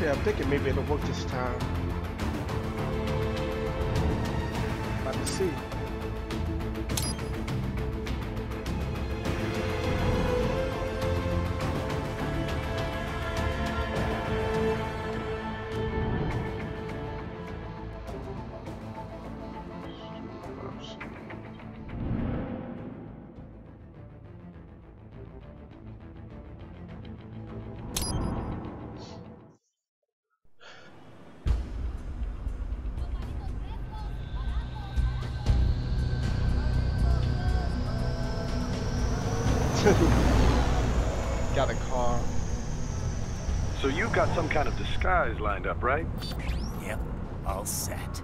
Yeah, I'm thinking maybe it'll work this time. About to see. Got a car. So you've got some kind of disguise lined up, right? Yep, all set.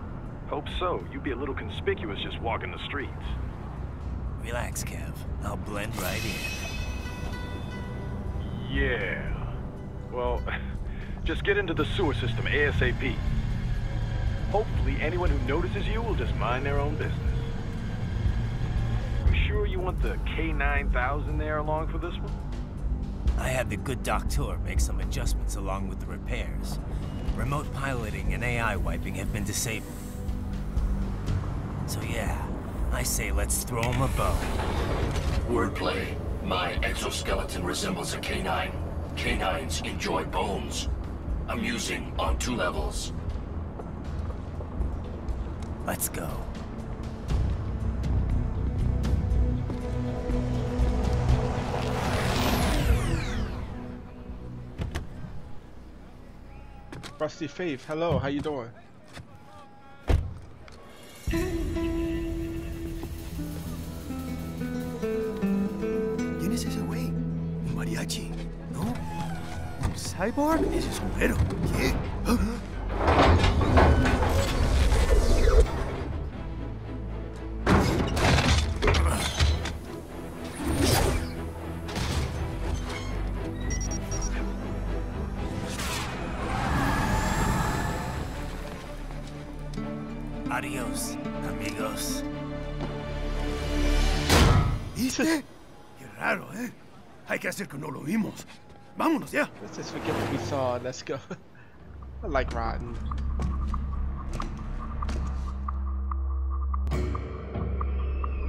Hope so. You'd be a little conspicuous just walking the streets. Relax, Kev. I'll blend right in. Yeah. Well, just get into the sewer system ASAP. Hopefully anyone who notices you will just mind their own business. You sure you want the K9000 there along for this one? I had the good doctor make some adjustments along with the repairs. Remote piloting and AI wiping have been disabled. So yeah, I say let's throw him a bone. Wordplay. My exoskeleton resembles a canine. Canines enjoy bones. Amusing on 2 levels. Let's go. Rusty Faith, hello, how you doing? ¿Quién es ese güey? ¿Un mariachi? ¿No? ¿Un cyborg? Ese es un güero. ¿Qué? Adiós, amigos. ¿Viste? Qué raro, ¿eh? Hay que hacer que no lo vimos. Vámonos ya. Let's just forget what we saw. Let's go. I like Raiden.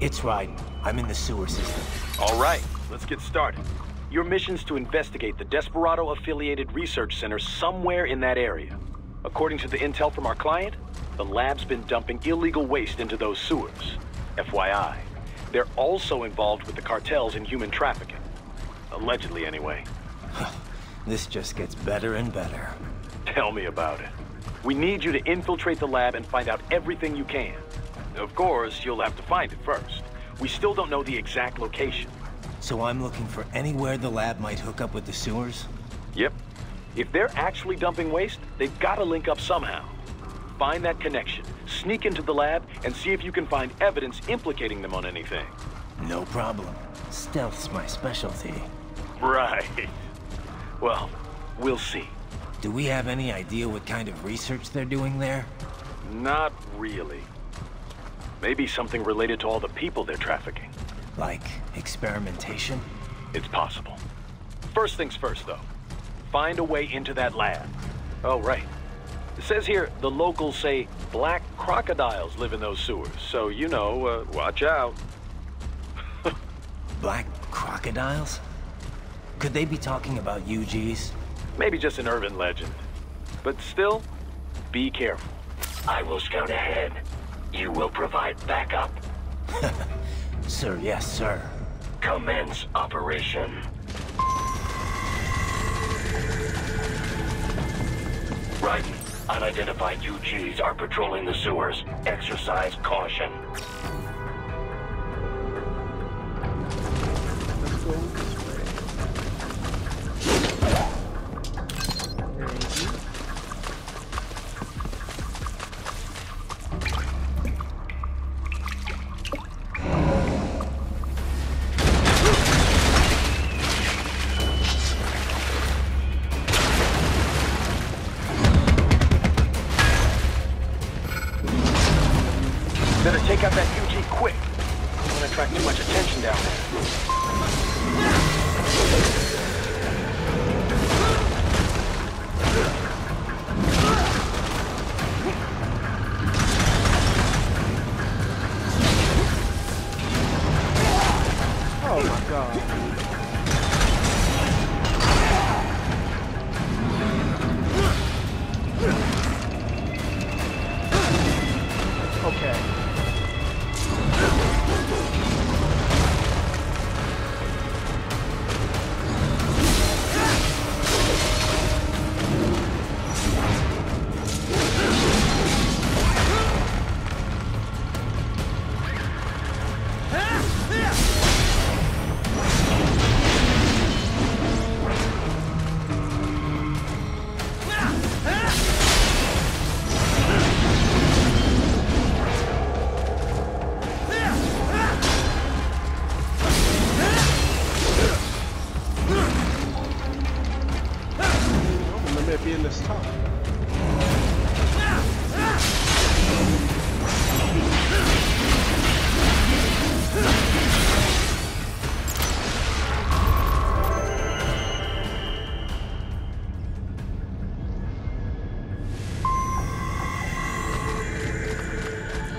It's Raiden. I'm in the sewer system. All right, let's get started. Your mission's to investigate the Desperado-affiliated research center somewhere in that area. According to the intel from our client, the lab's been dumping illegal waste into those sewers. FYI, they're also involved with the cartels in human trafficking. Allegedly, anyway. This just gets better and better. Tell me about it. We need you to infiltrate the lab and find out everything you can. Of course, you'll have to find it first. We still don't know the exact location. So I'm looking for anywhere the lab might hook up with the sewers? Yep. If they're actually dumping waste, they've got to link up somehow. Find that connection, sneak into the lab, and see if you can find evidence implicating them on anything. No problem. Stealth's my specialty. Right. Well, we'll see. Do we have any idea what kind of research they're doing there? Not really. Maybe something related to all the people they're trafficking. Like experimentation? It's possible. First things first, though. Find a way into that lab. Oh, right. It says here the locals say black crocodiles live in those sewers, so you know, watch out. Black crocodiles? Could they be talking about UGs? Maybe just an urban legend. But still, be careful. I will scout ahead. You will provide backup. Sir, yes, sir. Commence operation. Raiden, unidentified UGs are patrolling the sewers. Exercise caution. Let's go this way. Better take out that Okay. Being this tough.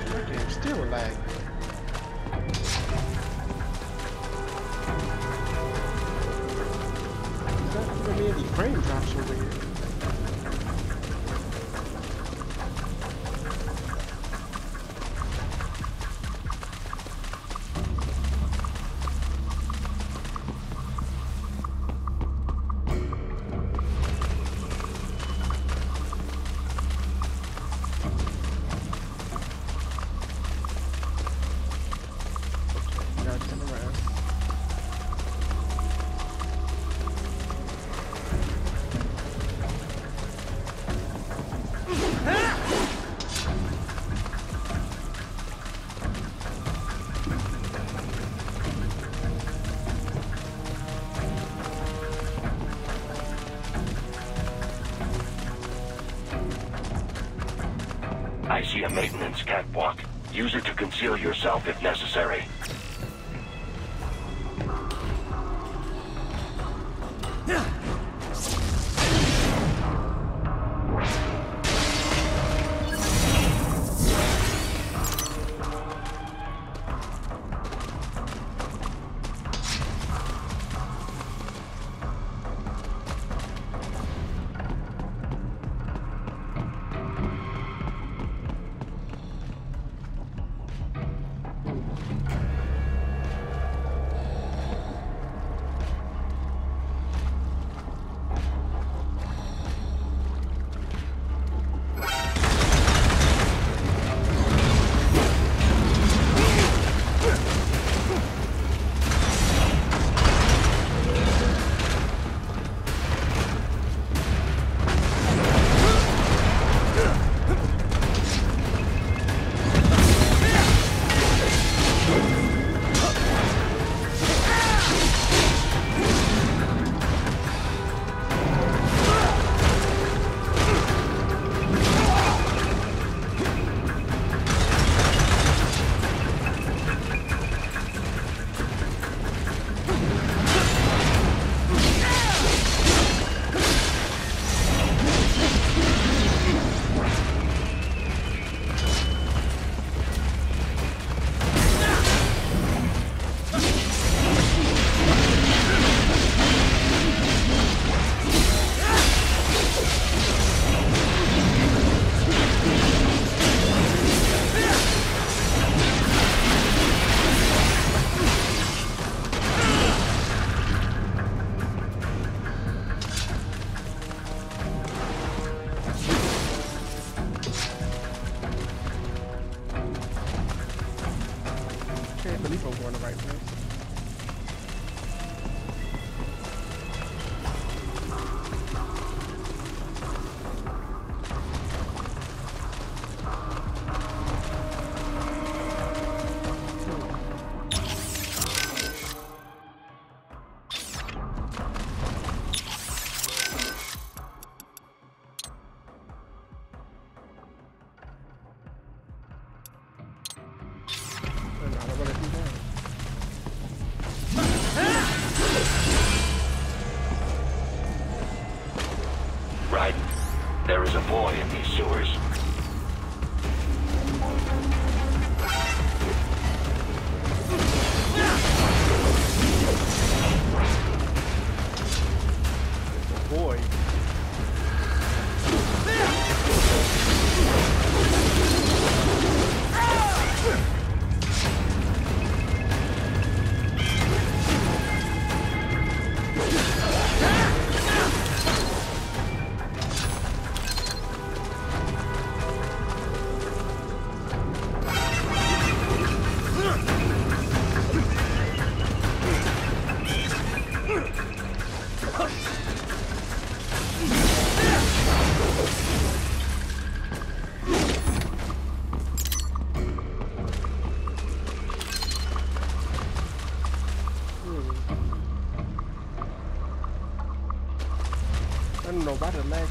That game's still lag. Is that giving me any frame drops over here? I see a maintenance catwalk. Use it to conceal yourself if necessary. believe I'm going the right place. Raiden, there is a boy in these sewers. don't know about the leg.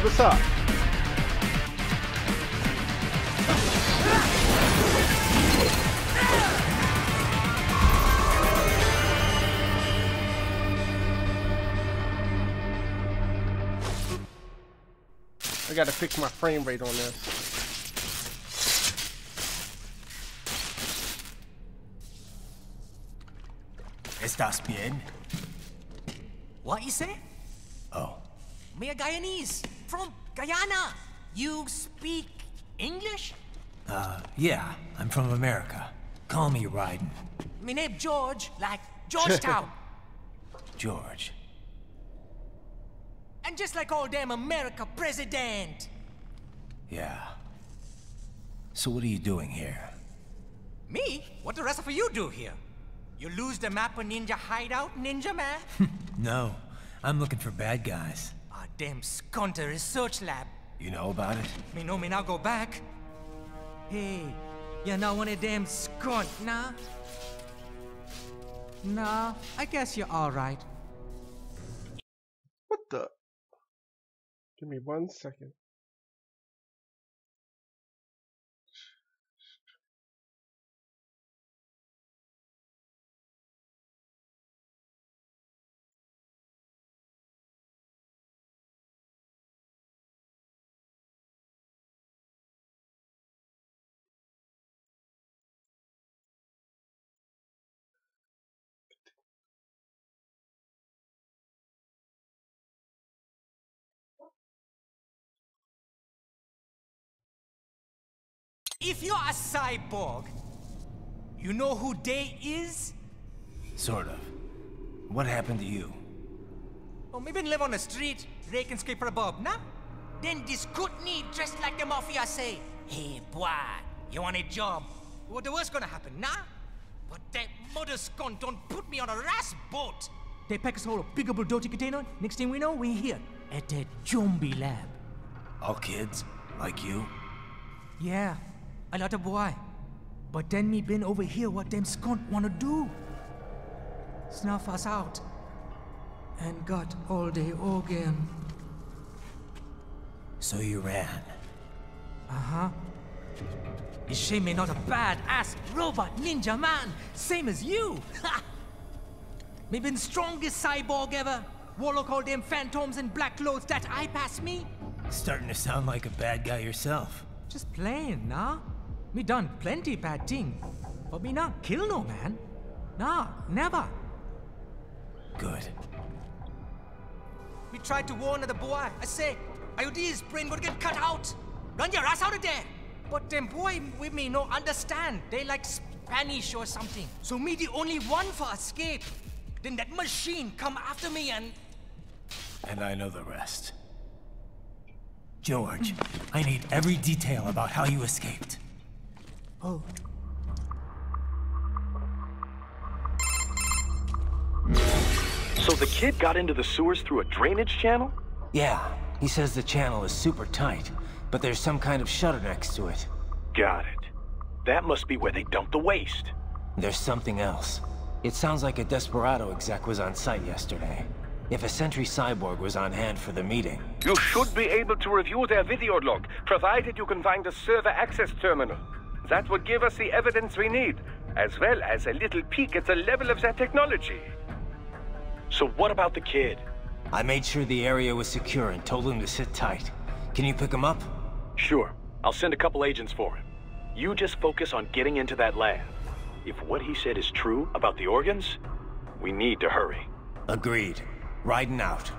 What's up? I gotta fix my frame rate on this. ¿Estás bien? What you say? Oh. Me a Guyanese from Guyana. You speak English? Yeah, I'm from America. Call me Raiden. Me name George, like Georgetown. George. And just like all damn America president. Yeah. So what are you doing here? Me? What the rest of you do here? You lose the map of Ninja hideout, Ninja man? No, I'm looking for bad guys. Ah, damn Skunter research lab. You know about it? Me know me now go back. Hey, you're not one of them skunt, nah? Nah, I guess you're alright. What the? Give me 1 second. If you're a cyborg, you know who they is? Sort of. What happened to you? Oh, maybe live on the street, rake and scrape for a bob, nah? Then this good need dressed like the mafia say. Hey, boy, you want a job? What the worst gonna happen, nah? But that mother scum don't put me on a ras boat. They pack us all a bigger dirty container. Next thing we know, we're here at that zombie lab. All kids? Like you? Yeah, a lot of boy. But then me been over here what them skunt wanna do. Snuff us out. And got all the organ. So you ran? Uh-huh. Is she me not a bad-ass robot ninja man? Same as you! Ha! Me been strongest cyborg ever. Warlock all them phantoms in black clothes that eye pass me. Starting to sound like a bad guy yourself. Just plain, nah? Me done plenty bad thing. But me not kill no man. Nah, never. Good. We tried to warn the boy. I say, IOD's brain would get cut out. Run your ass out of there. But them boy with me no understand. They like Spanish or something. So me the only one for escape. Then that machine come after me and... And I know the rest. George, I need every detail about how you escaped. Oh. So the kid got into the sewers through a drainage channel? Yeah, he says the channel is super tight, but there's some kind of shutter next to it. Got it. That must be where they dumped the waste. There's something else. It sounds like a Desperado exec was on site yesterday. If a Sentry Cyborg was on hand for the meeting. You should be able to review their video log, provided you can find a server access terminal. That would give us the evidence we need, as well as a little peek at the level of their technology. So what about the kid? I made sure the area was secure and told him to sit tight. Can you pick him up? Sure. I'll send a couple agents for him. You just focus on getting into that lab. If what he said is true about the organs, we need to hurry. Agreed. Raiden out.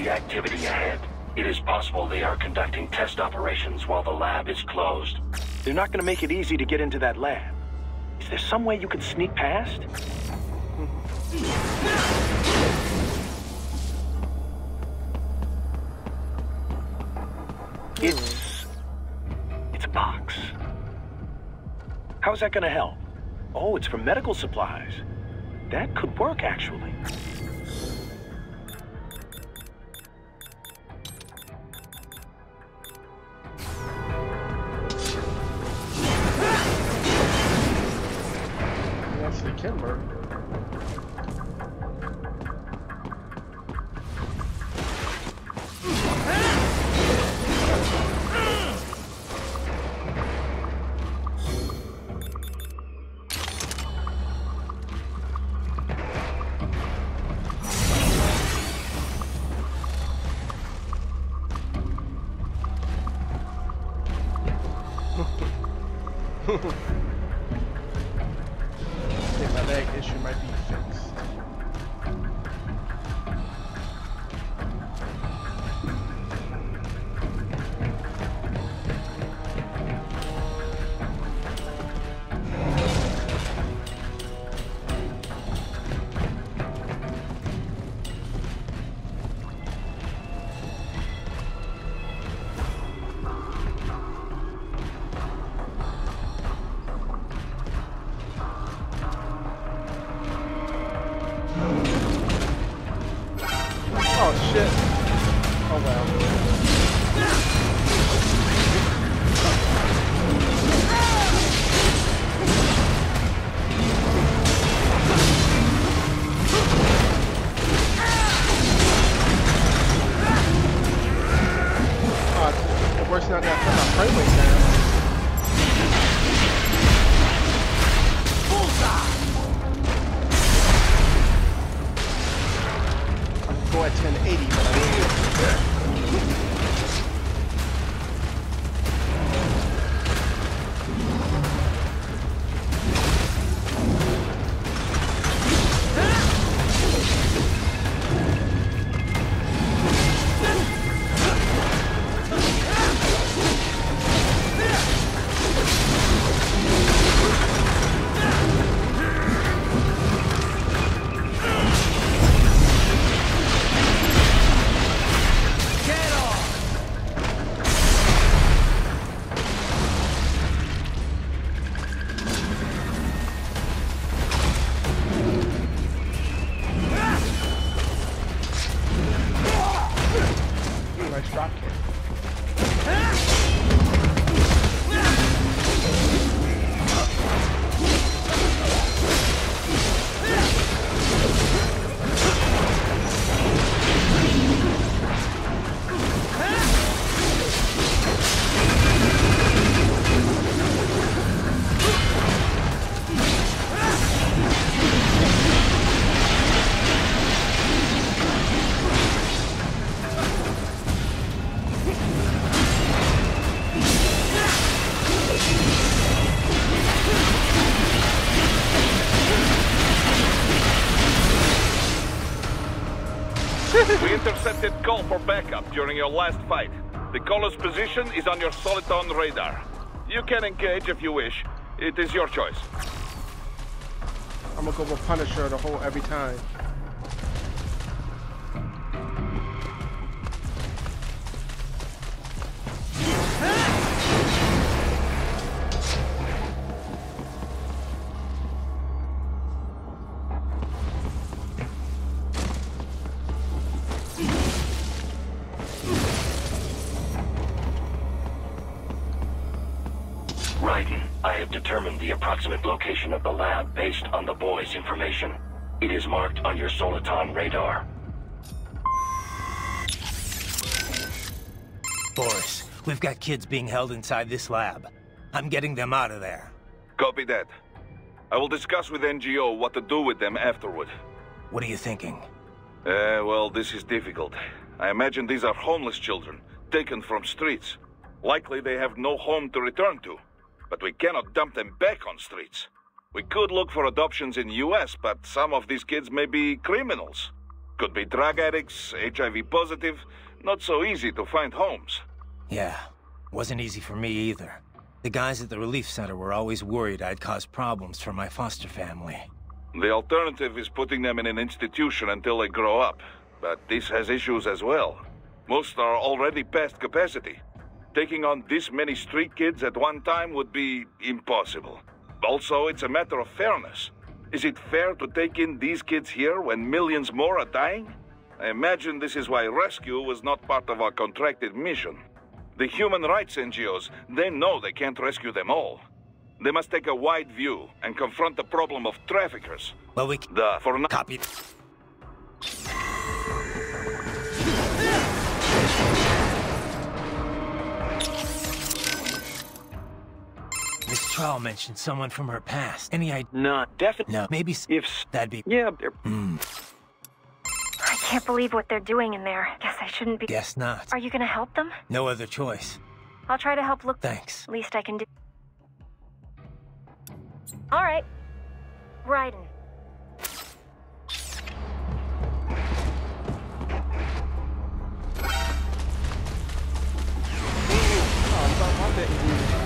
Activity ahead. It is possible they are conducting test operations while the lab is closed. They're not gonna make it easy to get into that lab. Is there some way you could sneak past? It's a box. How's that gonna help? Oh, it's for medical supplies. That could work, actually. Actually can work. Okay, my leg issue might be fixed. Oh shit. Oh well. Oh, it works out that my frame rate down. Go at 1080, but I We intercepted call for backup during your last fight. The caller's position is on your Soliton radar. You can engage if you wish. It is your choice. I'm gonna go with Punisher the whole every time. Raiden, I have determined the approximate location of the lab based on the boy's information. It is marked on your Soliton radar. Boris, we've got kids being held inside this lab. I'm getting them out of there. Copy that. I will discuss with NGO what to do with them afterward. What are you thinking? Well, this is difficult. I imagine these are homeless children, taken from streets. Likely they have no home to return to. But we cannot dump them back on streets. We could look for adoptions in US, but some of these kids may be criminals. Could be drug addicts, HIV positive. Not so easy to find homes. Yeah, wasn't easy for me either. The guys at the relief center were always worried I'd cause problems for my foster family. The alternative is putting them in an institution until they grow up. But this has issues as well. Most are already past capacity. Taking on this many street kids at one time would be impossible. Also, it's a matter of fairness. Is it fair to take in these kids here when millions more are dying? I imagine this is why rescue was not part of our contracted mission. The human rights NGOs, they know they can't rescue them all. They must take a wide view and confront the problem of traffickers. Well, For now. Copy. Miss Troll mentioned someone from her past. Any idea? Not definitely. No, maybe If that'd be. yeah, they're I can't believe what they're doing in there. Guess I shouldn't be. Guess not. Are you gonna help them? No other choice. I'll try to help look. Thanks. Least I can do. All right. Raiden. I didn't use it.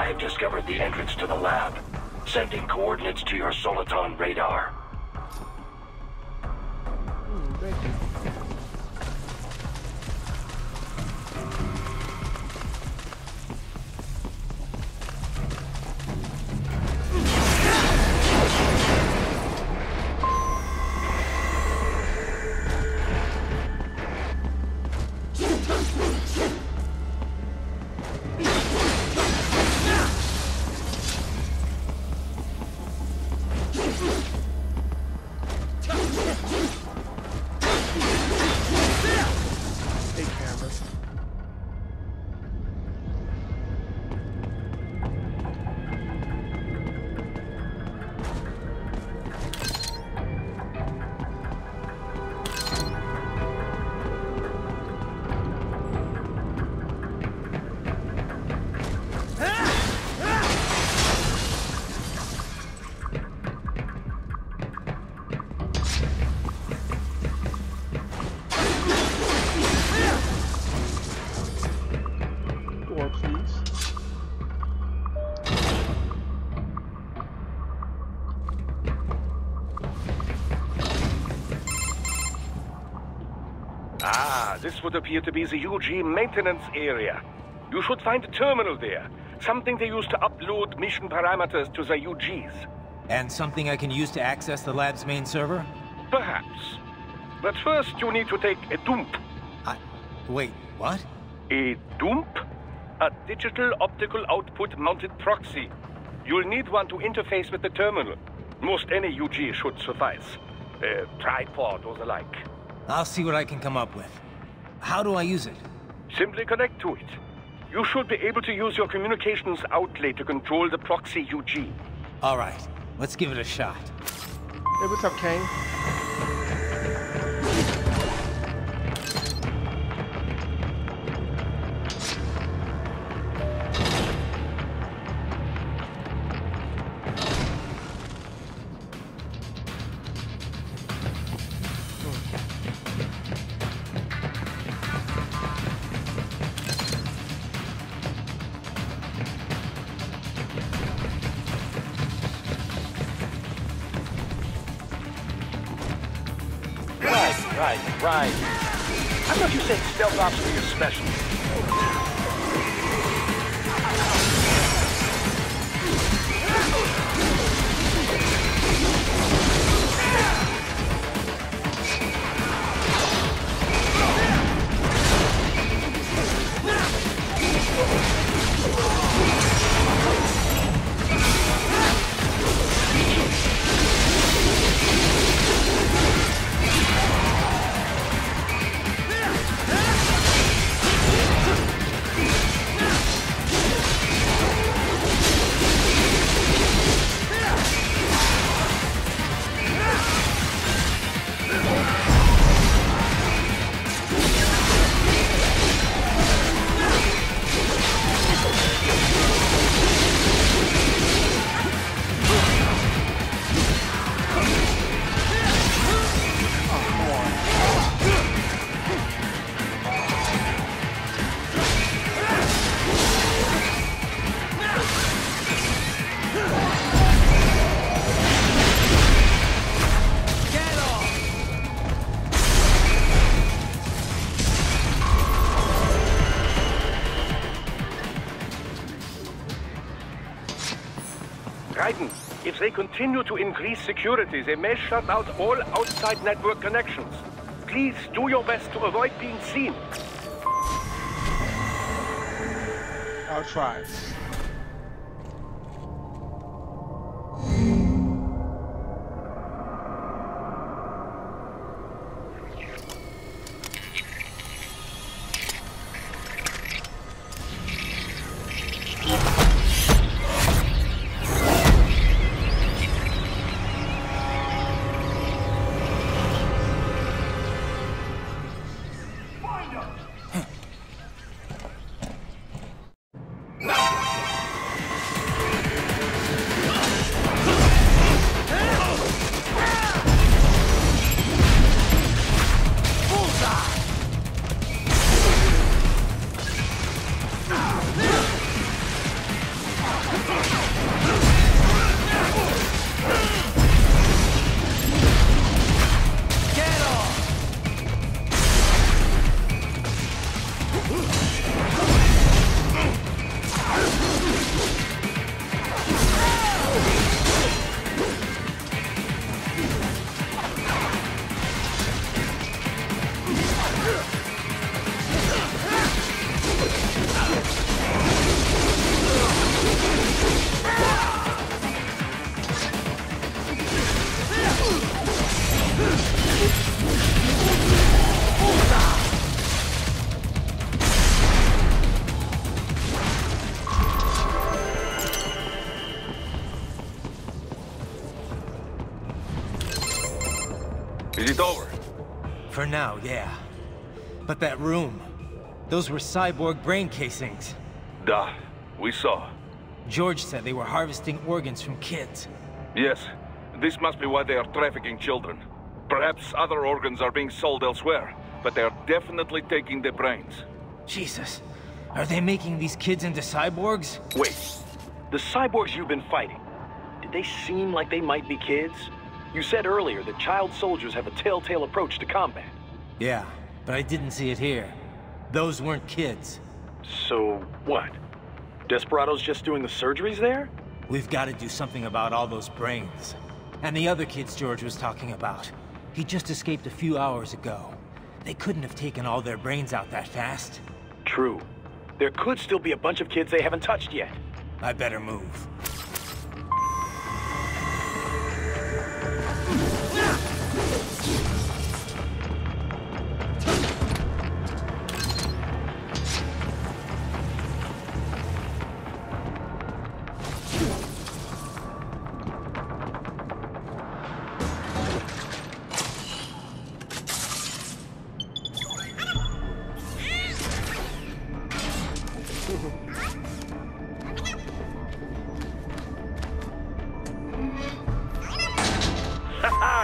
I have discovered the entrance to the lab. Sending coordinates to your Soliton radar. Thank you. This would appear to be the UG maintenance area. You should find a terminal there. Something they use to upload mission parameters to the UGs. And something I can use to access the lab's main server? Perhaps. But first you need to take a dump. Wait, what? A dump? A digital optical output mounted proxy. You'll need one to interface with the terminal. Most any UG should suffice. A tripod or the like. I'll see what I can come up with. How do I use it? Simply connect to it. You should be able to use your communications outlay to control the proxy UG. All right, let's give it a shot. Hey, what's up, Kane? Right. I thought you said stealth ops were your specialty. Raiden, if they continue to increase security, they may shut out all outside network connections. Please do your best to avoid being seen. I'll try. it over? For now, yeah. But that room, those were cyborg brain casings. Duh, we saw. George said they were harvesting organs from kids. Yes, this must be why they are trafficking children. Perhaps other organs are being sold elsewhere, but they are definitely taking the brains. Jesus, are they making these kids into cyborgs? Wait, the cyborgs you've been fighting, did they seem like they might be kids? You said earlier that child soldiers have a telltale approach to combat. Yeah, but I didn't see it here. Those weren't kids. So, what? Desperado's just doing the surgeries there? We've got to do something about all those brains. And the other kids George was talking about. He just escaped a few hours ago. They couldn't have taken all their brains out that fast. True. There could still be a bunch of kids they haven't touched yet. I better move.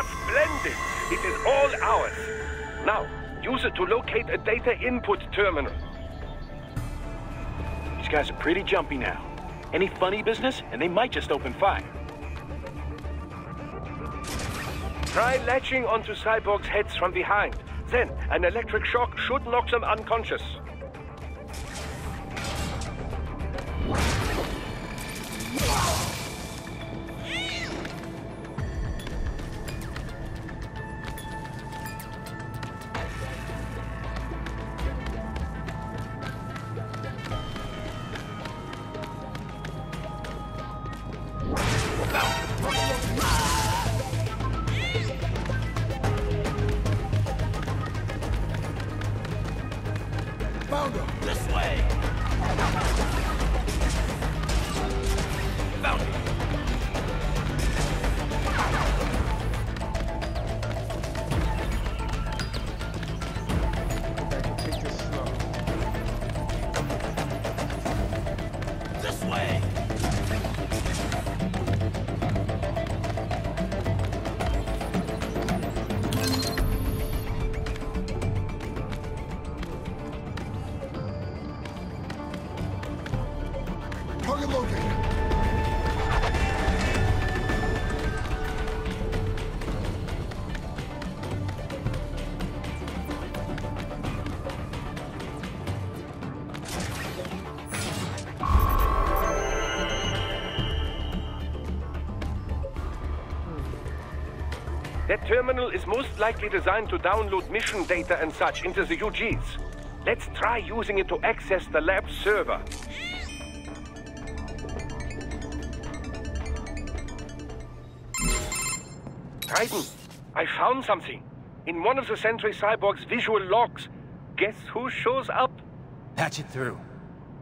Splendid! It is all ours. Now, use it to locate a data input terminal. These guys are pretty jumpy now. Any funny business, and they might just open fire. Try latching onto cyborgs' heads from behind. Then, an electric shock should knock them unconscious. Found him! This way! Found him! I can take this slow. This way! Target located. That terminal is most likely designed to download mission data and such into the UGs. Let's try using it to access the lab server. Raiden, I found something. In one of the Sentry Cyborg's visual logs. Guess who shows up? Patch it through.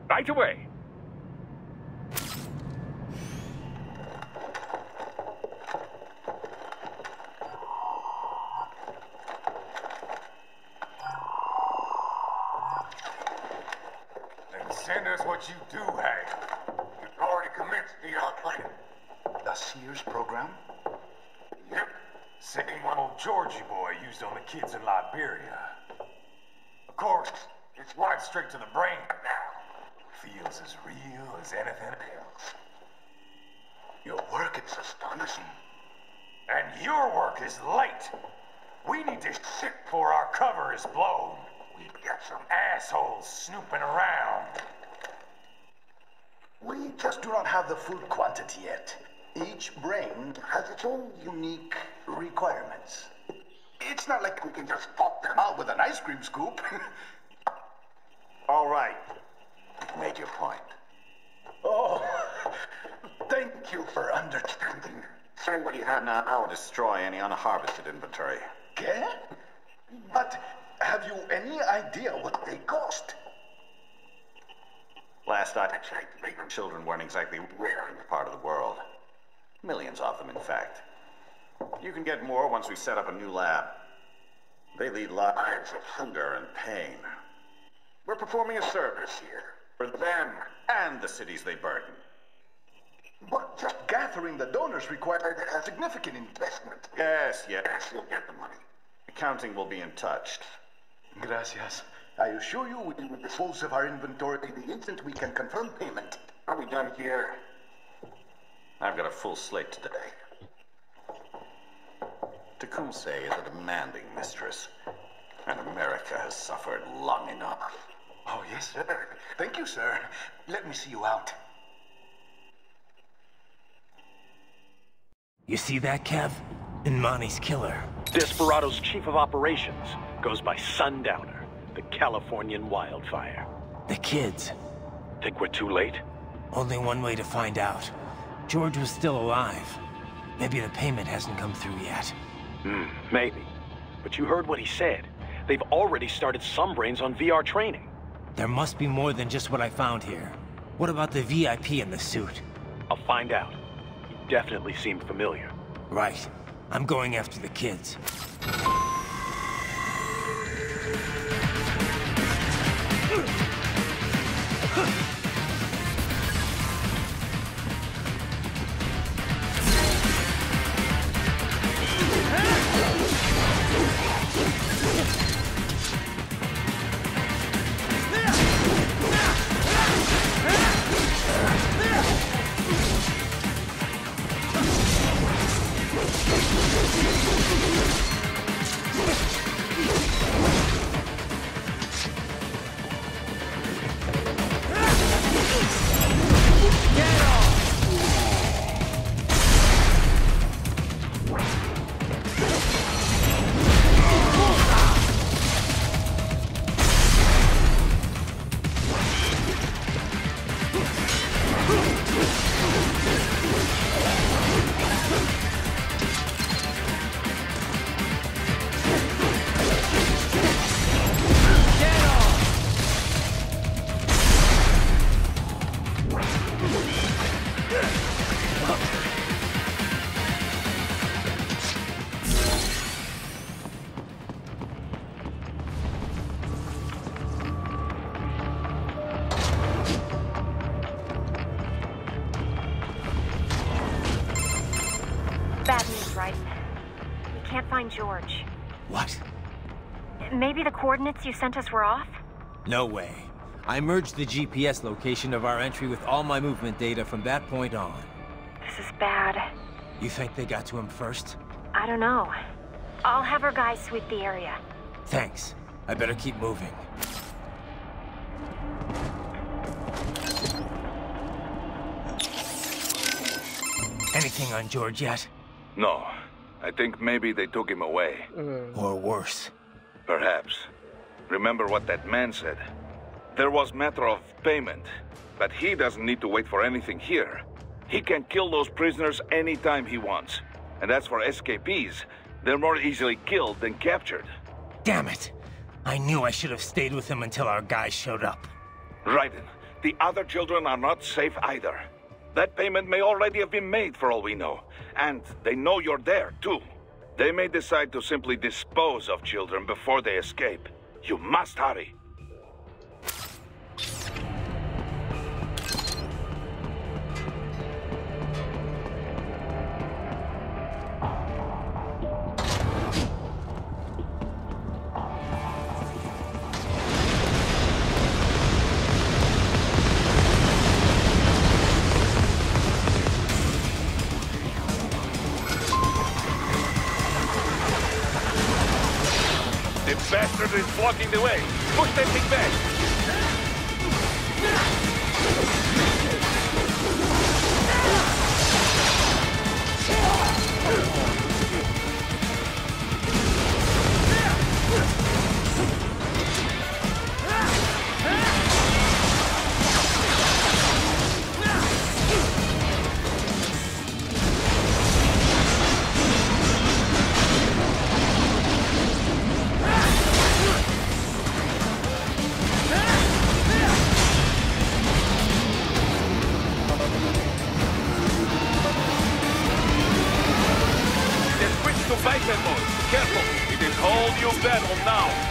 Right away. Then send us what you do have. You've already commenced the plan. The Sears program? Yep. Same one old Georgie boy used on the kids in Liberia. Of course, it's right straight to the brain now. Feels as real as anything else. Your work is astonishing. And your work is late. We need this shit before our cover is blown. We've got some assholes snooping around. We just do not have the full quantity yet. Each brain has its own unique requirements. It's not like we can just pop them out with an ice cream scoop. All right. You've made your point. Oh, thank you for understanding. Send what you have now. I'll destroy any unharvested inventory. Okay? But have you any idea what they cost? Last I checked, children weren't exactly rare in this part of the world. Millions of them, in fact. You can get more once we set up a new lab. They lead lives of hunger and pain. We're performing a service here for them and the cities they burden. But just gathering the donors required a significant investment. Yes, you'll get the money. Accounting will be in touch. Gracias. I assure you we will dispose of our inventory the instant we can confirm payment. Are we done here? I've got a full slate today. Tecumseh is a demanding mistress, and America has suffered long enough. Oh, yes, sir. Thank you, sir. Let me see you out. You see that, Kev? Imani's killer. Desperado's chief of operations goes by Sundowner, the Californian wildfire. The kids. Think we're too late? Only one way to find out. George was still alive. Maybe the payment hasn't come through yet. Maybe. But you heard what he said. They've already started some brains on VR training. There must be more than just what I found here. What about the VIP in the suit? I'll find out. He definitely seemed familiar. Right. I'm going after the kids. Bad news, Raiden. We can't find George. What? Maybe the coordinates you sent us were off? No way. I merged the GPS location of our entry with all my movement data from that point on. This is bad. You think they got to him first? I don't know. I'll have our guys sweep the area. Thanks. I better keep moving. Anything on George yet? No. I think maybe they took him away. Or worse. Perhaps. Remember what that man said. There was matter of payment, but he doesn't need to wait for anything here. He can kill those prisoners anytime he wants. And as for escapees, they're more easily killed than captured. Damn it! I knew I should have stayed with him until our guys showed up. Raiden, the other children are not safe either. That payment may already have been made for all we know. And they know you're there, too. They may decide to simply dispose of children before they escape. You must hurry. The bastard is blocking the way. Push that thing back. now!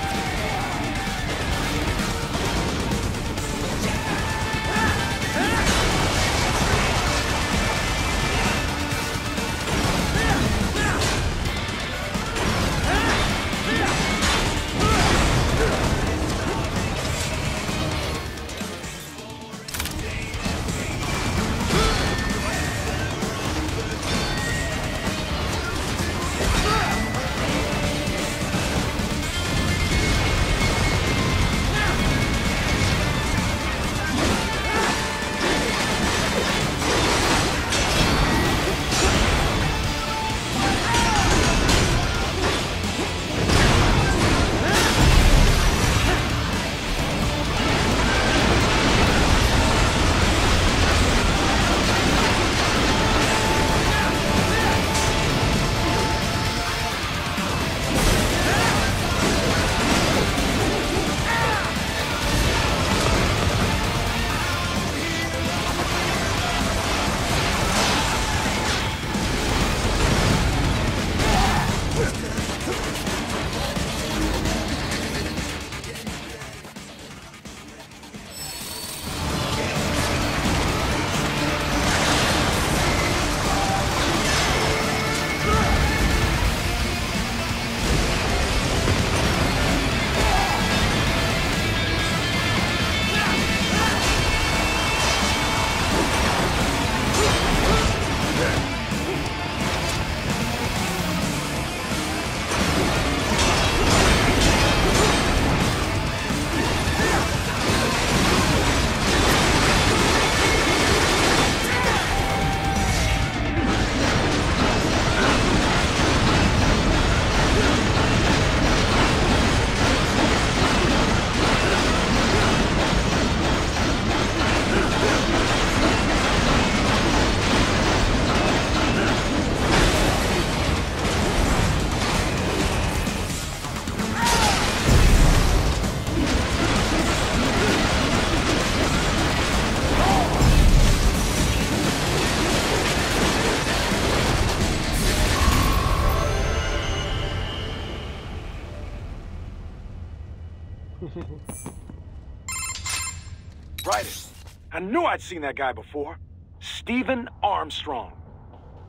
Raiden. I knew I'd seen that guy before. Stephen Armstrong.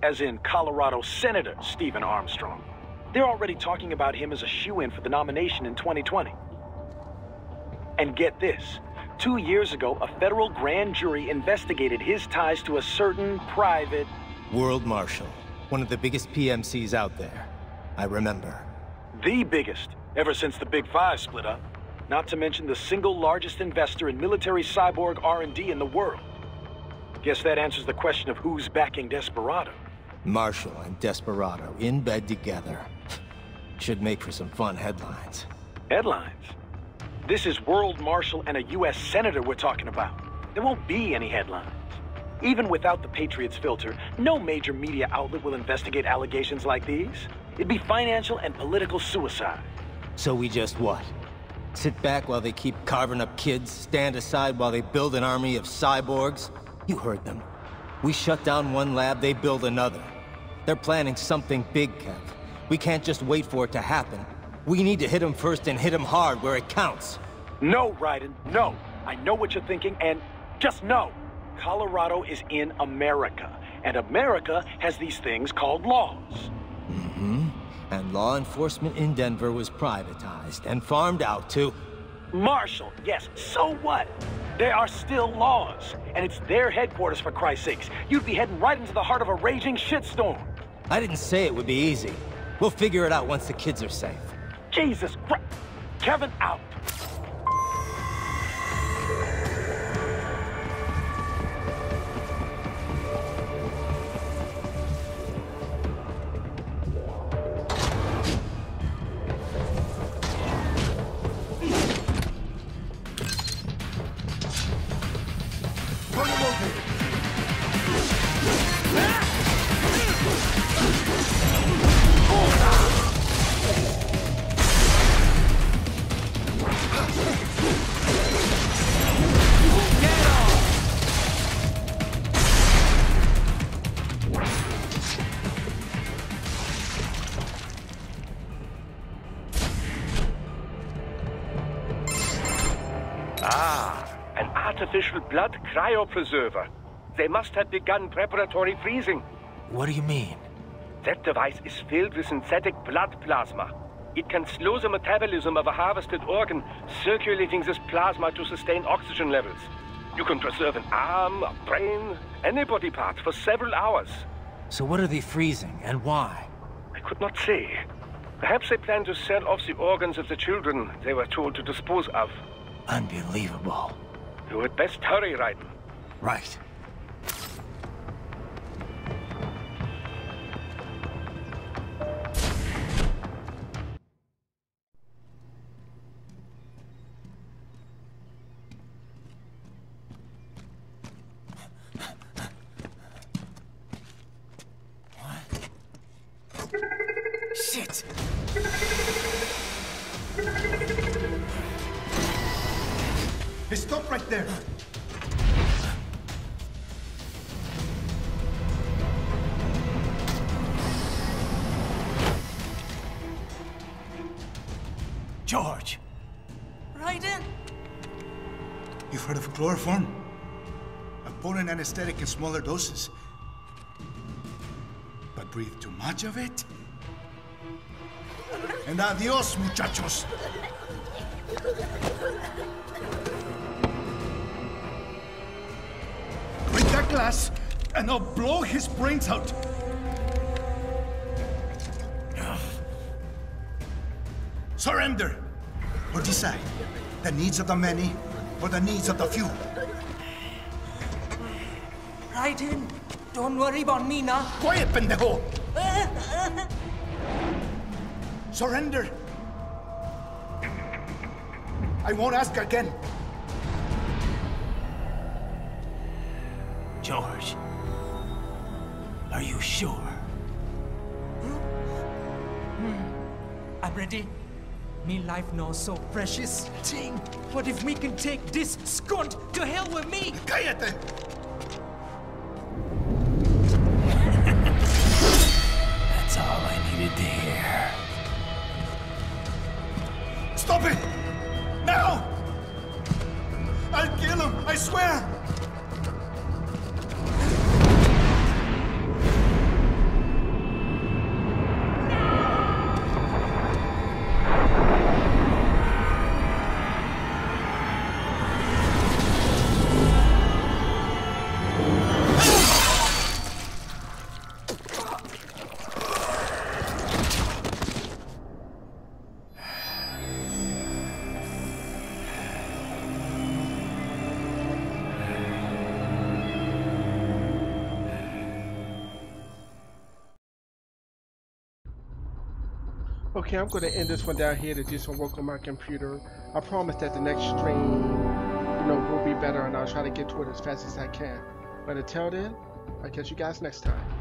As in Colorado Senator Stephen Armstrong. They're already talking about him as a shoo-in for the nomination in 2020. And get this. 2 years ago, a federal grand jury investigated his ties to a certain private... World Marshal. One of the biggest PMCs out there. I remember. The biggest, ever since the Big Five split up. Not to mention the single largest investor in military cyborg R&D in the world. Guess that answers the question of who's backing Desperado. Marshall and Desperado in bed together. Should make for some fun headlines. Headlines? This is World Marshal and a U.S. Senator we're talking about. There won't be any headlines. Even without the Patriots filter, no major media outlet will investigate allegations like these. It'd be financial and political suicide. So we just what? Sit back while they keep carving up kids, stand aside while they build an army of cyborgs? You heard them. We shut down one lab, they build another. They're planning something big, Kev. We can't just wait for it to happen. We need to hit them first and hit them hard where it counts. No, Raiden, no. I know what you're thinking, and just know. Colorado is in America, and America has these things called laws. Mm-hmm. And law enforcement in Denver was privatized and farmed out to... Marshall, yes, so what? There are still laws, and it's their headquarters, for Christ's sakes. You'd be heading right into the heart of a raging shitstorm. I didn't say it would be easy. We'll figure it out once the kids are safe. Jesus Christ. Kevin out. An artificial blood cryopreserver. They must have begun preparatory freezing. What do you mean? That device is filled with synthetic blood plasma. It can slow the metabolism of a harvested organ, circulating this plasma to sustain oxygen levels. You can preserve an arm, a brain, any body part for several hours. So what are they freezing, and why? I could not say. Perhaps they plan to sell off the organs of the children they were told to dispose of. Unbelievable. You had best hurry, Raiden. Right. Shit! Hey, stop right there! George! Raiden! You've heard of chloroform? A potent anesthetic in smaller doses. But breathe too much of it? And adios, muchachos! Break that glass, and I'll blow his brains out! Surrender! Or decide, the needs of the many, or the needs of the few. Raiden, don't worry about me now. Quiet, pendejo! Surrender! I won't ask again. George, are you sure? I'm ready. Me life now so precious. Thing. What if we can take this skunt to hell with me? Cállate! That's all I needed to hear. Stop it! Now! I'll kill him, I swear! Okay, I'm going to end this one down here to do some work on my computer. I promise that the next stream, will be better, and I'll try to get to it as fast as I can. But until then, I'll catch you guys next time.